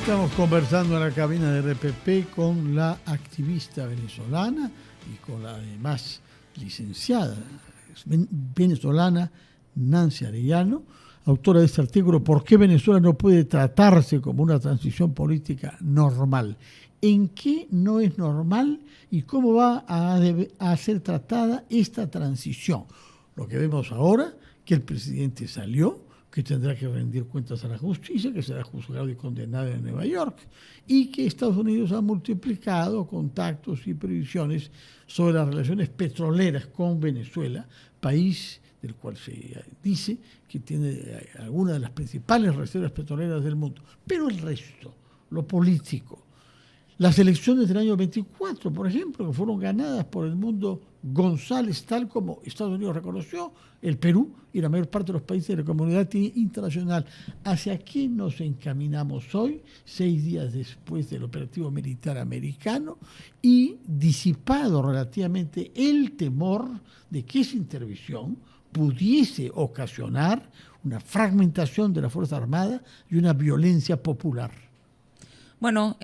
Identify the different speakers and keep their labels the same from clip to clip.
Speaker 1: Estamos conversando en la cabina de RPP con la activista venezolana y con la además licenciada venezolana Nancy Arellano, autora de este artículo ¿Por qué Venezuela no puede tratarse como una transición política normal? ¿En qué no es normal y cómo va a ser tratada esta transición? Lo que vemos ahora, que el presidente salió, que tendrá que rendir cuentas a la justicia, que será juzgado y condenado en Nueva York, y que Estados Unidos ha multiplicado contactos y previsiones sobre las relaciones petroleras con Venezuela, país del cual se dice que tiene algunas de las principales reservas petroleras del mundo. Pero el resto, lo político, las elecciones del año 24, por ejemplo, que fueron ganadas por el mundo González, tal como Estados Unidos reconoció, el Perú y la mayor parte de los países de la comunidad internacional. ¿Hacia qué nos encaminamos hoy, 6 días después del operativo militar americano, y disipado relativamente el temor de que esa intervención pudiese ocasionar una fragmentación de la Fuerza Armada y una violencia popular?
Speaker 2: Bueno,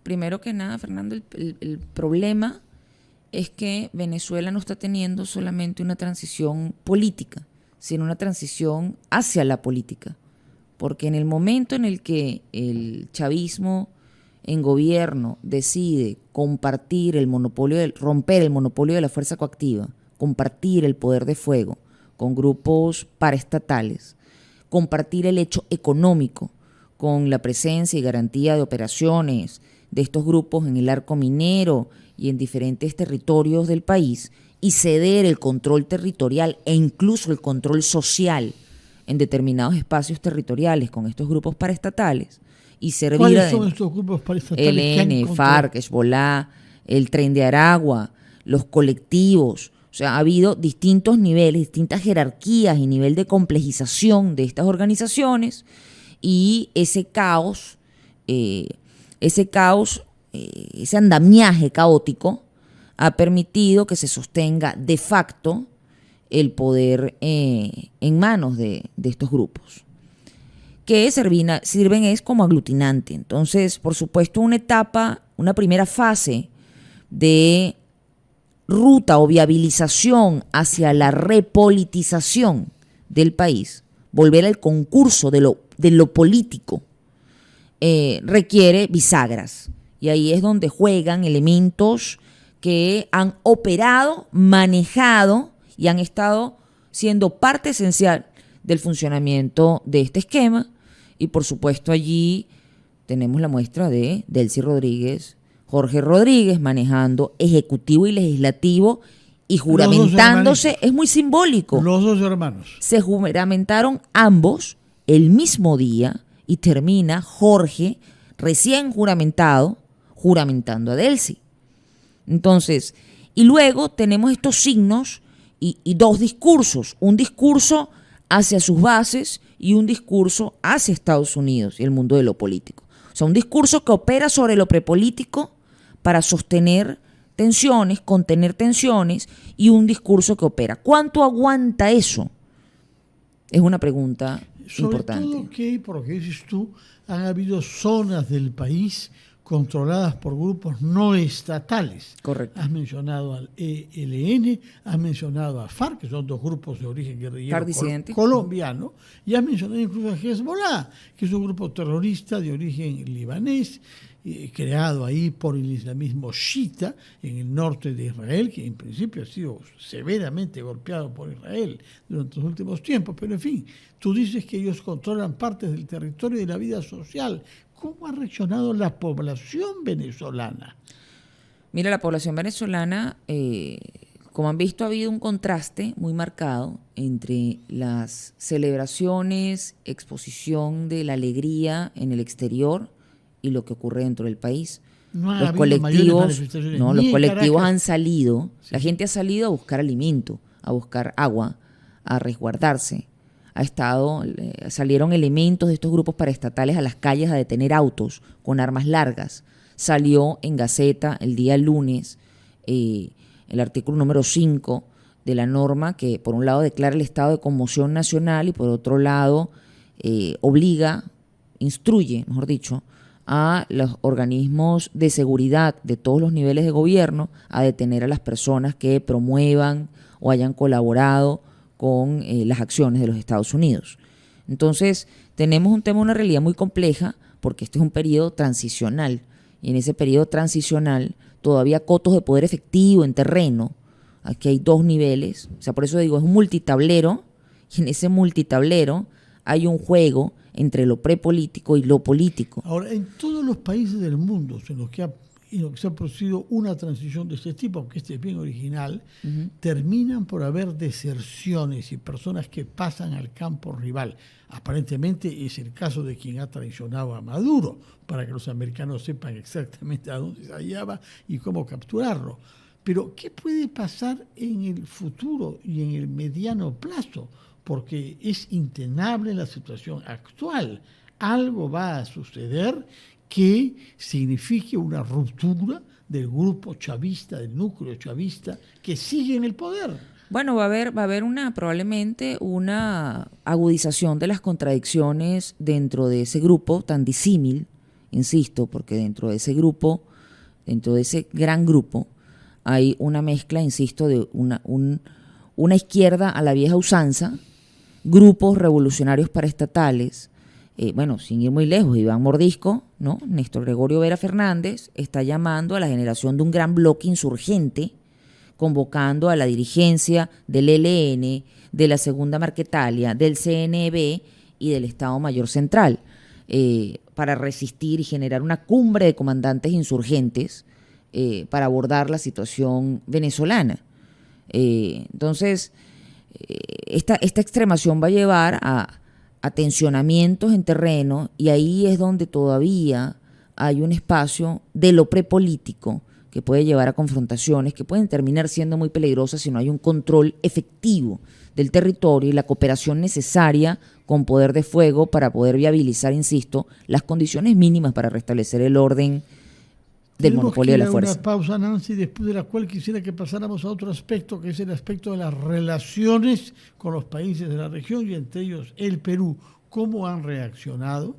Speaker 2: primero que nada, Fernando, el problema es que Venezuela no está teniendo solamente una transición política, sino una transición hacia la política. Porque en el momento en el que el chavismo en gobierno decide compartir el monopolio, romper el monopolio de la fuerza coactiva, compartir el poder de fuego con grupos paraestatales, compartir el hecho económico con la presencia y garantía de operaciones de estos grupos en el arco minero y en diferentes territorios del país, y ceder el control territorial e incluso el control social en determinados espacios territoriales con estos grupos paraestatales, y servir
Speaker 1: ¿Cuáles son estos grupos paraestatales?
Speaker 2: ELN, FARC, Hezbolá, el Tren de Aragua, los colectivos. O sea, ha habido distintos niveles, distintas jerarquías y nivel de complejización de estas organizaciones, y ese caos, ese andamiaje caótico ha permitido que se sostenga de facto el poder en manos de estos grupos, que sirven es como aglutinante. Entonces, por supuesto, una primera fase de ruta o viabilización hacia la repolitización del país, volver al concurso de lo político, requiere bisagras. Y ahí es donde juegan elementos que han operado, manejado y han estado siendo parte esencial del funcionamiento de este esquema. Y por supuesto allí tenemos la muestra de Delcy Rodríguez, Jorge Rodríguez manejando ejecutivo y legislativo y juramentándose. Es muy simbólico.
Speaker 1: Los dos hermanos.
Speaker 2: Se juramentaron ambos el mismo día y termina Jorge recién juramentando a Delcy. Entonces, y luego tenemos estos signos y dos discursos, un discurso hacia sus bases y un discurso hacia Estados Unidos y el mundo de lo político. O sea, un discurso que opera sobre lo prepolítico para sostener tensiones, contener tensiones, y un discurso que opera. ¿Cuánto aguanta eso? Es una pregunta importante.
Speaker 1: Sobre todo que, por lo que dices tú, han habido zonas del país controladas por grupos no estatales.
Speaker 2: Correcto.
Speaker 1: Has mencionado al ELN, has mencionado a FARC, que son dos grupos de origen guerrillero colombiano, y has mencionado incluso a Hezbollah, que es un grupo terrorista de origen libanés, creado ahí por el islamismo chiita en el norte de Israel, que en principio ha sido severamente golpeado por Israel durante los últimos tiempos, pero en fin, tú dices que ellos controlan partes del territorio y de la vida social. ¿Cómo ha reaccionado la población venezolana?
Speaker 2: Mira, la población venezolana, como han visto, ha habido un contraste muy marcado entre las celebraciones, exposición de la alegría en el exterior y lo que ocurre dentro del país. Los colectivos han salido, sí. La gente ha salido a buscar alimento, a buscar agua, a resguardarse. Salieron elementos de estos grupos paraestatales a las calles a detener autos con armas largas. Salió en Gaceta el día lunes el artículo número 5 de la norma que por un lado declara el estado de conmoción nacional y por otro lado instruye, mejor dicho, a los organismos de seguridad de todos los niveles de gobierno a detener a las personas que promuevan o hayan colaborado con las acciones de los Estados Unidos. Entonces, tenemos un tema, una realidad muy compleja, porque este es un periodo transicional, y en ese periodo transicional todavía cotos de poder efectivo en terreno. Aquí hay dos niveles, o sea, por eso digo, es un multitablero, y en ese multitablero hay un juego entre lo prepolítico y lo político.
Speaker 1: Ahora, en todos los países del mundo en los que se ha producido una transición de este tipo, aunque este es bien original, terminan por haber deserciones y personas que pasan al campo rival. Aparentemente es el caso de quien ha traicionado a Maduro, para que los americanos sepan exactamente a dónde se hallaba y cómo capturarlo. Pero, ¿qué puede pasar en el futuro y en el mediano plazo? Porque es intenable la situación actual. Algo va a suceder que signifique una ruptura del grupo chavista, del núcleo chavista, que sigue en el poder.
Speaker 2: Bueno, va a haber probablemente una agudización de las contradicciones dentro de ese grupo tan disímil, insisto, porque dentro de ese grupo, dentro de ese gran grupo, hay una mezcla, insisto, de una izquierda a la vieja usanza, grupos revolucionarios paraestatales. Bueno, sin ir muy lejos, Iván Mordisco, ¿no? Néstor Gregorio Vera Fernández está llamando a la generación de un gran bloque insurgente, convocando a la dirigencia del ELN, de la Segunda Marquetalia, del CNB y del Estado Mayor Central, para resistir y generar una cumbre de comandantes insurgentes para abordar la situación venezolana. Entonces, esta extremación va a llevar a tensionamientos en terreno, y ahí es donde todavía hay un espacio de lo prepolítico que puede llevar a confrontaciones que pueden terminar siendo muy peligrosas si no hay un control efectivo del territorio y la cooperación necesaria con poder de fuego para poder viabilizar, insisto, las condiciones mínimas para restablecer el orden del monopolio de la fuerza.
Speaker 1: Una pausa, Nancy, después de la cual quisiera que pasáramos a otro aspecto, que es el aspecto de las relaciones con los países de la región, y entre ellos el Perú. ¿Cómo han reaccionado?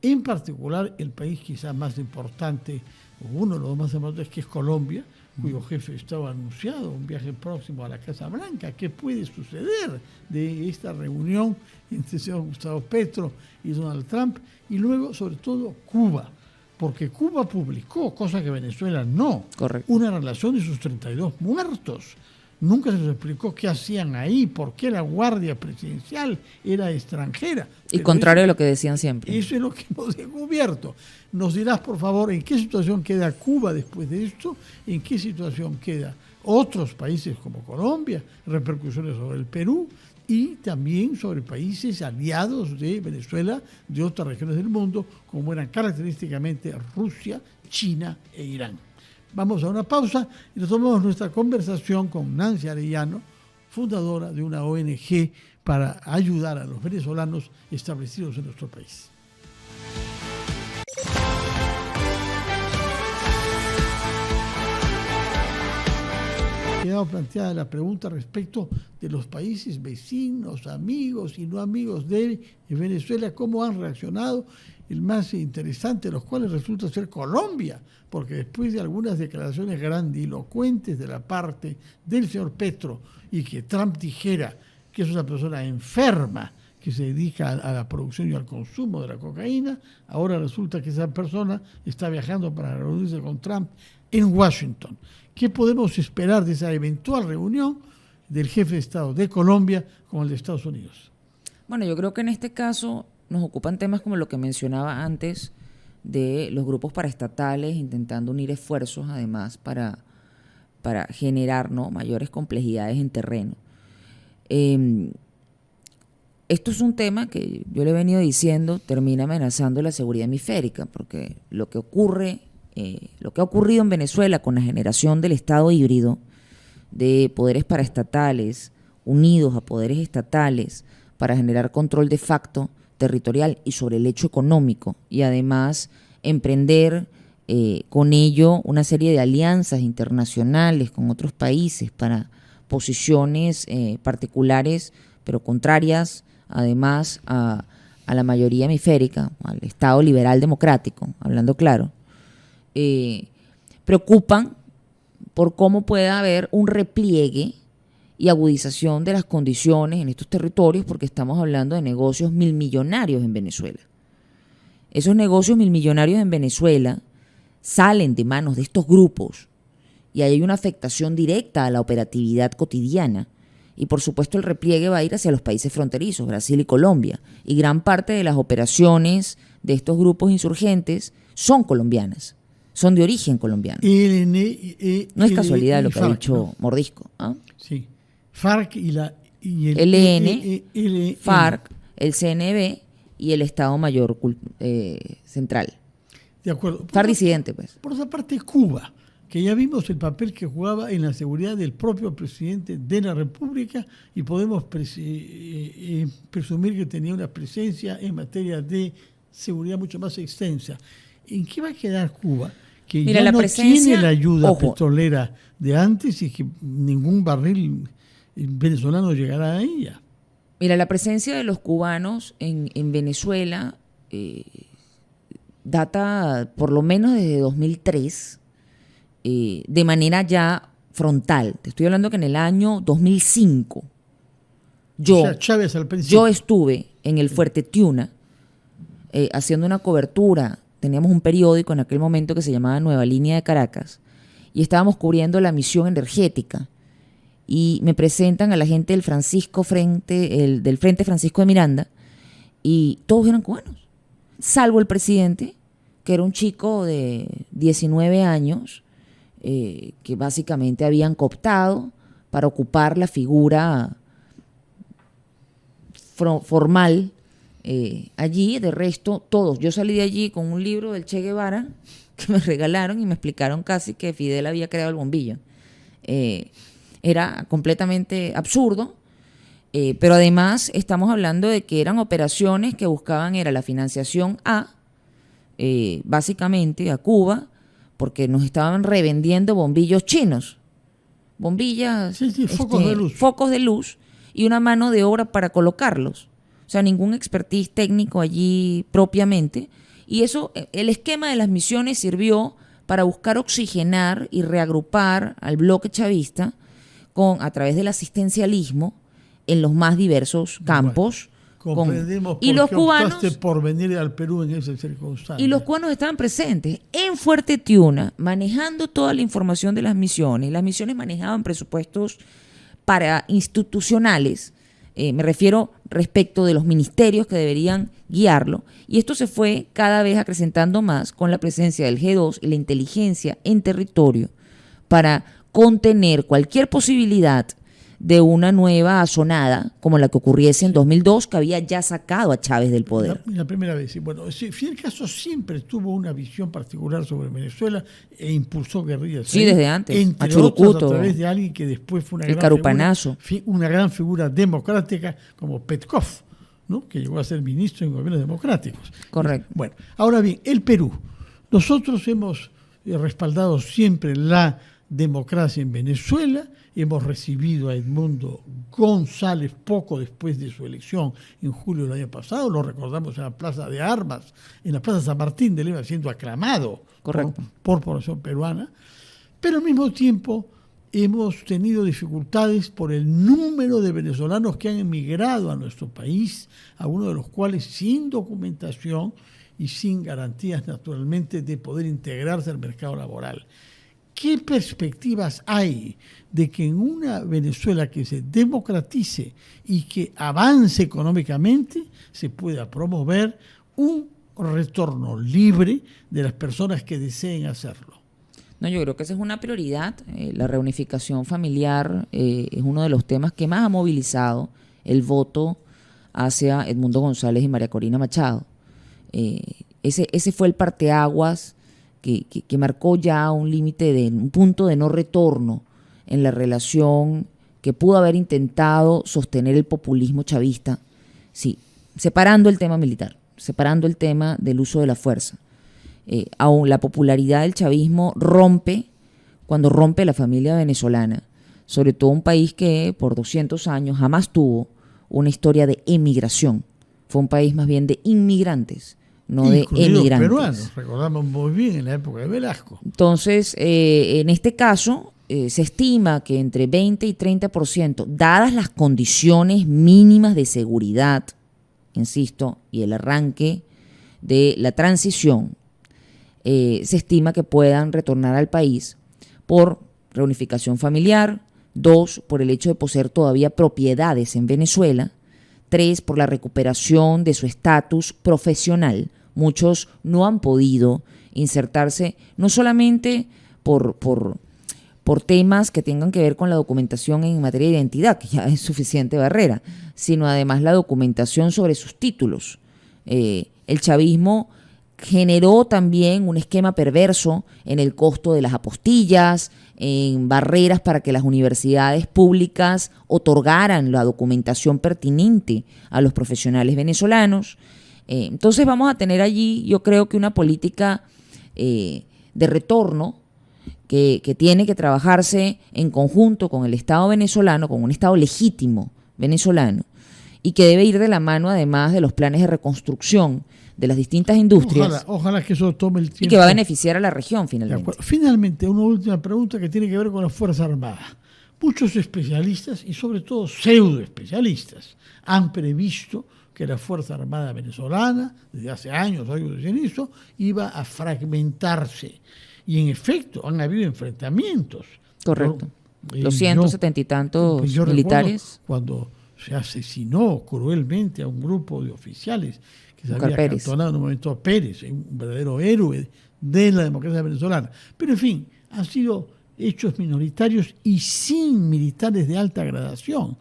Speaker 1: En particular, el país quizás más importante, o uno de los más importantes, que es Colombia, cuyo jefe estaba anunciado un viaje próximo a la Casa Blanca. ¿Qué puede suceder de esta reunión entre el señor Gustavo Petro y Donald Trump? Y luego, sobre todo, Cuba. Porque Cuba publicó, cosa que Venezuela no,
Speaker 2: correcto,
Speaker 1: una relación de sus 32 muertos. Nunca se les explicó qué hacían ahí, por qué la guardia presidencial era extranjera.
Speaker 2: Y contrario a lo que decían siempre.
Speaker 1: Eso es lo que hemos descubierto. Nos dirás, por favor, en qué situación queda Cuba después de esto, en qué situación quedan otros países como Colombia, repercusiones sobre el Perú, y también sobre países aliados de Venezuela, de otras regiones del mundo, como eran característicamente Rusia, China e Irán. Vamos a una pausa y retomamos nuestra conversación con Nancy Arellano, fundadora de una ONG para ayudar a los venezolanos establecidos en nuestro país. Ha quedado planteada la pregunta respecto de los países vecinos, amigos y no amigos de Venezuela, cómo han reaccionado. El más interesante de los cuales resulta ser Colombia, porque después de algunas declaraciones grandilocuentes de la parte del señor Petro, y que Trump dijera que es una persona enferma que se dedica a la producción y al consumo de la cocaína, ahora resulta que esa persona está viajando para reunirse con Trump en Washington. ¿Qué podemos esperar de esa eventual reunión del jefe de Estado de Colombia con el de Estados Unidos?
Speaker 2: Bueno, yo creo que en este caso nos ocupan temas como lo que mencionaba antes, de los grupos paraestatales intentando unir esfuerzos, además, para generar, ¿no?, mayores complejidades en terreno. Esto es un tema que yo le he venido diciendo, termina amenazando la seguridad hemisférica, porque lo que ha ocurrido en Venezuela con la generación del Estado híbrido, de poderes paraestatales unidos a poderes estatales para generar control de facto territorial y sobre el hecho económico, y además emprender con ello una serie de alianzas internacionales con otros países para posiciones particulares, pero contrarias además a a la mayoría hemisférica, al Estado liberal democrático, hablando claro, preocupan por cómo puede haber un repliegue y agudización de las condiciones en estos territorios, porque estamos hablando de negocios milmillonarios en Venezuela. Esos negocios milmillonarios en Venezuela salen de manos de estos grupos y hay una afectación directa a la operatividad cotidiana. Y por supuesto el repliegue va a ir hacia los países fronterizos, Brasil y Colombia. Y gran parte de las operaciones de estos grupos insurgentes son colombianas, son de origen colombiano. No es casualidad lo que ha dicho Mordisco. ¿Ah?
Speaker 1: Sí. FARC y el
Speaker 2: ELN, FARC, el CNB y el Estado Mayor Central.
Speaker 1: De acuerdo.
Speaker 2: FARC disidente, pues.
Speaker 1: Por otra parte, Cuba, que ya vimos el papel que jugaba en la seguridad del propio presidente de la República y podemos presumir que tenía una presencia en materia de seguridad mucho más extensa. ¿En qué va a quedar Cuba? Que mira, ya no tiene la ayuda petrolera de antes y que ningún barril venezolano llegará a ella.
Speaker 2: Mira, la presencia de los cubanos en Venezuela data por lo menos desde 2003, de manera ya frontal. Te estoy hablando que en el año 2005 yo estuve en el Fuerte Tiuna haciendo una cobertura. Teníamos un periódico en aquel momento que se llamaba Nueva Línea de Caracas y estábamos cubriendo la misión energética y me presentan a la gente del del Frente Francisco de Miranda y todos eran cubanos, salvo el presidente, que era un chico de 19 años que básicamente habían cooptado para ocupar la figura formal allí. De resto, todos. Yo salí de allí con un libro del Che Guevara que me regalaron y me explicaron casi que Fidel había creado el bombillo. Era completamente absurdo, pero además estamos hablando de que eran operaciones que buscaban era la financiación básicamente a Cuba, porque nos estaban revendiendo bombillos chinos, bombillas, focos de luz y una mano de obra para colocarlos. O sea, ningún expertise técnico allí propiamente. Y eso, el esquema de las misiones sirvió para buscar oxigenar y reagrupar al bloque chavista a través del asistencialismo en los más diversos campos.
Speaker 1: Bueno, comprendemos
Speaker 2: y los cubanos
Speaker 1: optaste por venir al Perú en esas circunstancias.
Speaker 2: Y los cubanos estaban presentes en Fuerte Tiuna, manejando toda la información de las misiones. Las misiones manejaban presupuestos para institucionales, me refiero respecto de los ministerios que deberían guiarlo, y esto se fue cada vez acrecentando más con la presencia del G2 y la inteligencia en territorio para contener cualquier posibilidad de una nueva asonada como la que ocurriese en 2002, que había ya sacado a Chávez del poder.
Speaker 1: La primera vez, sí. Bueno, Fidel Castro siempre tuvo una visión particular sobre Venezuela e impulsó guerrillas.
Speaker 2: Sí, desde antes.
Speaker 1: Entre otras, a través de alguien que después fue una gran figura democrática como Petkov, ¿no? Que llegó a ser ministro en gobiernos democráticos.
Speaker 2: Correcto.
Speaker 1: Bueno, ahora bien, el Perú. Nosotros hemos respaldado siempre la democracia en Venezuela. Hemos recibido a Edmundo González poco después de su elección en julio del año pasado. Lo recordamos en la Plaza de Armas, en la Plaza San Martín de Lima, siendo aclamado por población peruana. Pero al mismo tiempo hemos tenido dificultades por el número de venezolanos que han emigrado a nuestro país, algunos de los cuales sin documentación y sin garantías, naturalmente, de poder integrarse al mercado laboral. ¿Qué perspectivas hay de que en una Venezuela que se democratice y que avance económicamente se pueda promover un retorno libre de las personas que deseen hacerlo?
Speaker 2: No, yo creo que esa es una prioridad. La reunificación familiar es uno de los temas que más ha movilizado el voto hacia Edmundo González y María Corina Machado. Ese fue el parteaguas que marcó ya un punto de no retorno en la relación que pudo haber intentado sostener el populismo chavista, sí, separando el tema militar, separando el tema del uso de la fuerza. Aún la popularidad del chavismo cuando rompe la familia venezolana, sobre todo un país que por 200 años jamás tuvo una historia de emigración fue un país más bien de inmigrantes, no de
Speaker 1: Incluidos
Speaker 2: emigrantes.
Speaker 1: peruanos, recordamos muy bien en la época de Velasco.
Speaker 2: Entonces, en este caso, se estima que entre 20 y 30%, dadas las condiciones mínimas de seguridad, insisto, y el arranque de la transición, se estima que puedan retornar al país por reunificación familiar, 2, por el hecho de poseer todavía propiedades en Venezuela, 3, por la recuperación de su estatus profesional. Muchos no han podido insertarse, no solamente por temas que tengan que ver con la documentación en materia de identidad, que ya es suficiente barrera, sino además la documentación sobre sus títulos. El chavismo generó también un esquema perverso en el costo de las apostillas, en barreras para que las universidades públicas otorgaran la documentación pertinente a los profesionales venezolanos. Entonces vamos a tener allí, yo creo que una política de retorno que tiene que trabajarse en conjunto con el Estado venezolano, con un Estado legítimo venezolano, y que debe ir de la mano además de los planes de reconstrucción de las distintas industrias.
Speaker 1: Ojalá que eso tome el tiempo.
Speaker 2: Y que va a beneficiar a la región finalmente.
Speaker 1: Finalmente, una última pregunta que tiene que ver con las Fuerzas Armadas. Muchos especialistas, y sobre todo pseudoespecialistas, han previsto que la Fuerza Armada venezolana, desde hace años decían eso, iba a fragmentarse. Y en efecto, han habido enfrentamientos.
Speaker 2: Correcto. Los 170 y tantos militares.
Speaker 1: Cuando se asesinó cruelmente a un grupo de oficiales que se había acantonado en un momento a Pérez, un verdadero héroe de la democracia venezolana. Pero en fin, han sido hechos minoritarios y sin militares de alta gradación.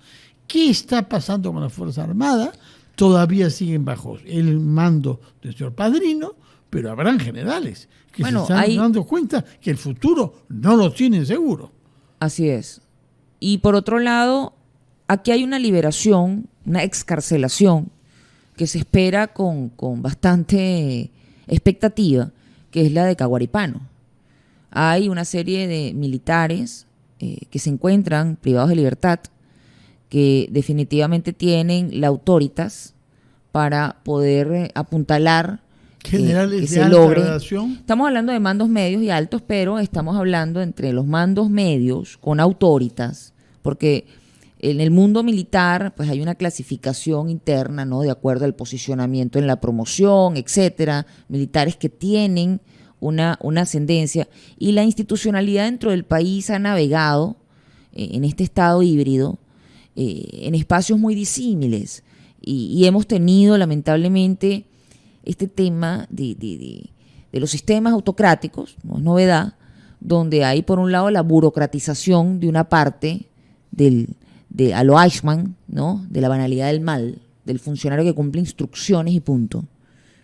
Speaker 1: ¿Qué está pasando con la Fuerza Armada? Todavía siguen bajo el mando del señor Padrino, pero habrán generales que se están dando cuenta que el futuro no lo tienen seguro.
Speaker 2: Así es. Y por otro lado, aquí hay una liberación, una excarcelación que se espera con bastante expectativa, que es la de Caguaripano. Hay una serie de militares que se encuentran privados de libertad, que definitivamente tienen la autoritas para poder apuntalar
Speaker 1: generales
Speaker 2: que
Speaker 1: de
Speaker 2: se
Speaker 1: alta
Speaker 2: logre.
Speaker 1: gradación.
Speaker 2: Estamos hablando de mandos medios y altos, pero estamos hablando entre los mandos medios con autoritas, porque en el mundo militar pues hay una clasificación interna, ¿no?, de acuerdo al posicionamiento en la promoción, etcétera, militares que tienen una ascendencia, y la institucionalidad dentro del país ha navegado en este estado híbrido en espacios muy disímiles, y hemos tenido lamentablemente este tema de los sistemas autocráticos, no es novedad, donde hay por un lado la burocratización de una parte a lo Eichmann, ¿no?, de la banalidad del mal, del funcionario que cumple instrucciones y punto,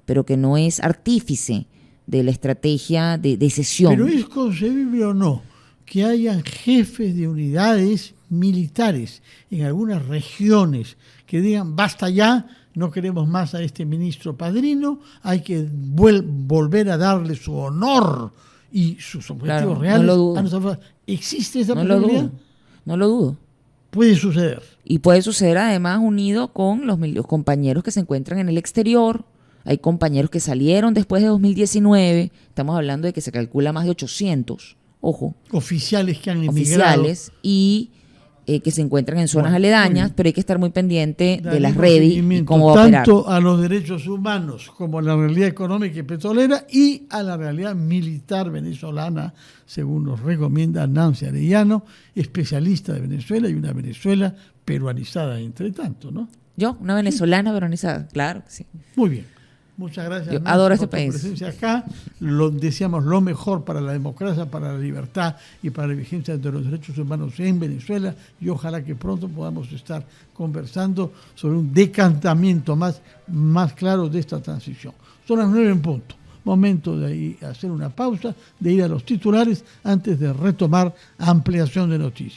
Speaker 2: pero que no es artífice de la estrategia de cesión.
Speaker 1: Pero ¿es concebible o no que hayan jefes de unidades militares en algunas regiones que digan basta ya, no queremos más a este ministro Padrino, hay que volver a darle su honor y sus objetivos reales?
Speaker 2: No lo dudo.
Speaker 1: ¿Existe esa posibilidad?
Speaker 2: No lo dudo.
Speaker 1: Puede suceder.
Speaker 2: Y puede suceder además unido con los compañeros que se encuentran en el exterior. Hay compañeros que salieron después de 2019. Estamos hablando de que se calcula más de 800. Ojo.
Speaker 1: Oficiales que han emigrado.
Speaker 2: Oficiales y que se encuentran en zonas aledañas, pero hay que estar muy pendiente de las redes y cómo va a operar.
Speaker 1: Tanto a los derechos humanos como a la realidad económica y petrolera y a la realidad militar venezolana, según nos recomienda Nancy Arellano, especialista de Venezuela y una Venezuela peruanizada entre tanto, ¿no?
Speaker 2: Yo, una venezolana peruanizada, claro que sí.
Speaker 1: Muy bien. Muchas gracias.
Speaker 2: Yo adoro este
Speaker 1: por tu
Speaker 2: país.
Speaker 1: presencia acá. Deseamos lo mejor para la democracia, para la libertad y para la vigencia de los derechos humanos en Venezuela, y ojalá que pronto podamos estar conversando sobre un decantamiento más claro de esta transición. Son las 9 en punto. Momento de hacer una pausa, de ir a los titulares antes de retomar ampliación de noticias.